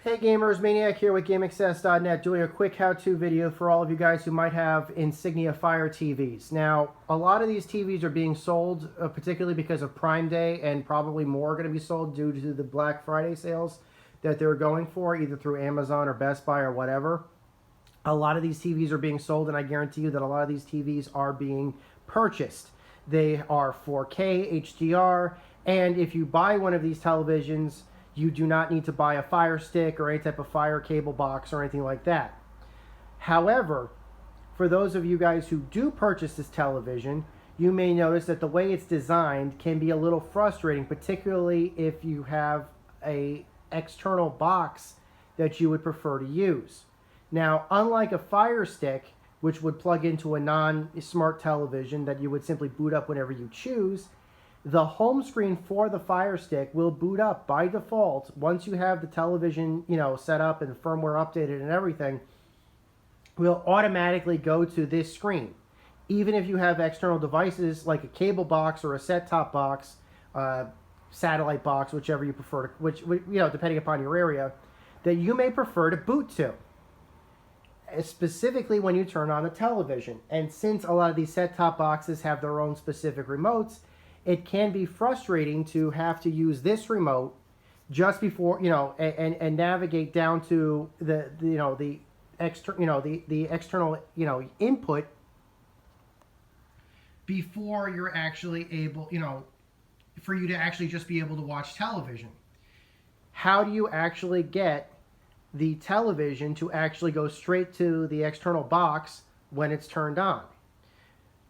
Hey gamers, Maniac here with GameAccess.net doing a quick how-to video for all of you guys who might have Insignia Fire TVs. Now, a lot of these TVs are being sold, particularly because of Prime Day, and probably more are going to be sold due to the Black Friday sales that they're going for, either through Amazon or Best Buy or whatever. A lot of these TVs are being sold, and I guarantee you that a lot of these TVs are being purchased. They are 4K, HDR, and if you buy one of these televisions, you do not need to buy a Fire Stick or any type of Fire cable box or anything like that. However, for those of you guys who do purchase this television, you may notice that the way it's designed can be a little frustrating, particularly if you have an external box that you would prefer to use. Now, unlike a Fire Stick, which would plug into a non-smart television that you would simply boot up whenever you choose, the home screen for the Fire Stick will boot up by default once you have the television, set up and firmware updated and everything. Will automatically go to this screen, even if you have external devices like a cable box or a set-top box, satellite box, whichever you prefer, which depending upon your area, that you may prefer to boot to. Specifically when you turn on the television. And since a lot of these set-top boxes have their own specific remotes, it can be frustrating to have to use this remote just before, and navigate down to the external input before you're actually able, for you to actually just be able to watch television. How do you actually get the television to actually go straight to the external box when it's turned on?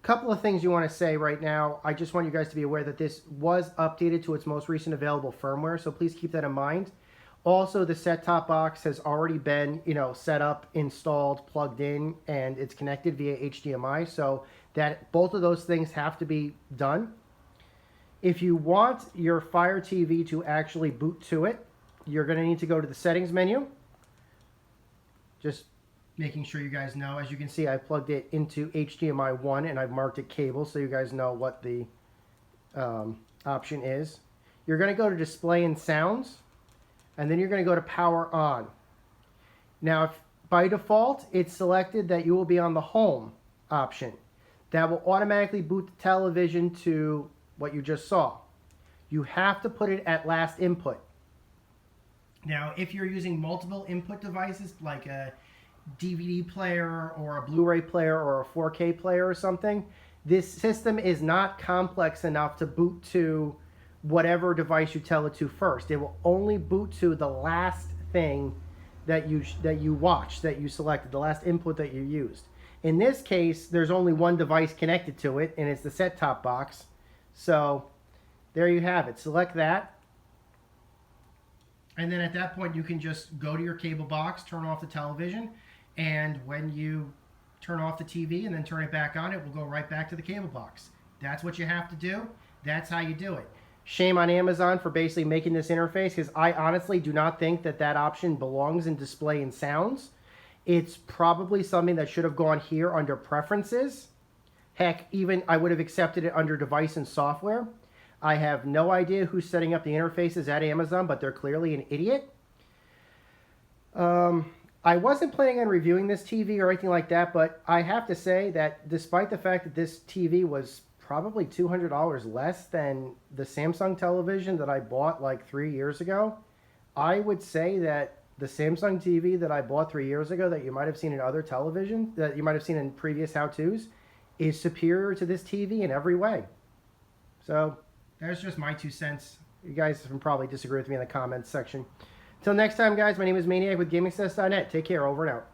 Couple of things you want to say right now. I just want you guys to be aware that this was updated to its most recent available firmware, so please keep that in mind. Also, the set-top box has already been, set up, installed, plugged in, and it's connected via HDMI, so that both of those things have to be done. If you want your Fire TV to actually boot to it, you're going to need to go to the settings menu. Just making sure you guys know. As you can see, I plugged it into HDMI 1 and I've marked it cable so you guys know what the option is. You're going to go to display and sounds, and then you're going to go to power on. Now, by default, it's selected that you will be on the home option. That will automatically boot the television to what you just saw. You have to put it at last input. Now, if you're using multiple input devices like a DVD player or a Blu-ray player or a 4K player or something, this system is not complex enough to boot to whatever device you tell it to first. It will only boot to the last thing that you watched, that you selected, the last input that you used. In this case, there's only one device connected to it, and it's the set-top box. So there you have it. Select that. And then at that point, you can just go to your cable box, turn off the television, and when you turn off the TV and then turn it back on, it will go right back to the cable box. That's what you have to do. That's how you do it. Shame on Amazon for basically making this interface, because I honestly do not think that that option belongs in display and sounds. It's probably something that should have gone here under preferences. Heck, even I would have accepted it under device and software. I have no idea who's setting up the interfaces at Amazon, but they're clearly an idiot. I wasn't planning on reviewing this TV or anything like that, but I have to say that despite the fact that this TV was probably $200 less than the Samsung television that I bought like 3 years ago, I would say that the Samsung TV that I bought 3 years ago that you might have seen in other television, that you might have seen in previous how-tos, is superior to this TV in every way. So there's just my 2 cents. You guys can probably disagree with me in the comments section. Till next time, guys, my name is Maniac with GameAccess.net. Take care. Over and out.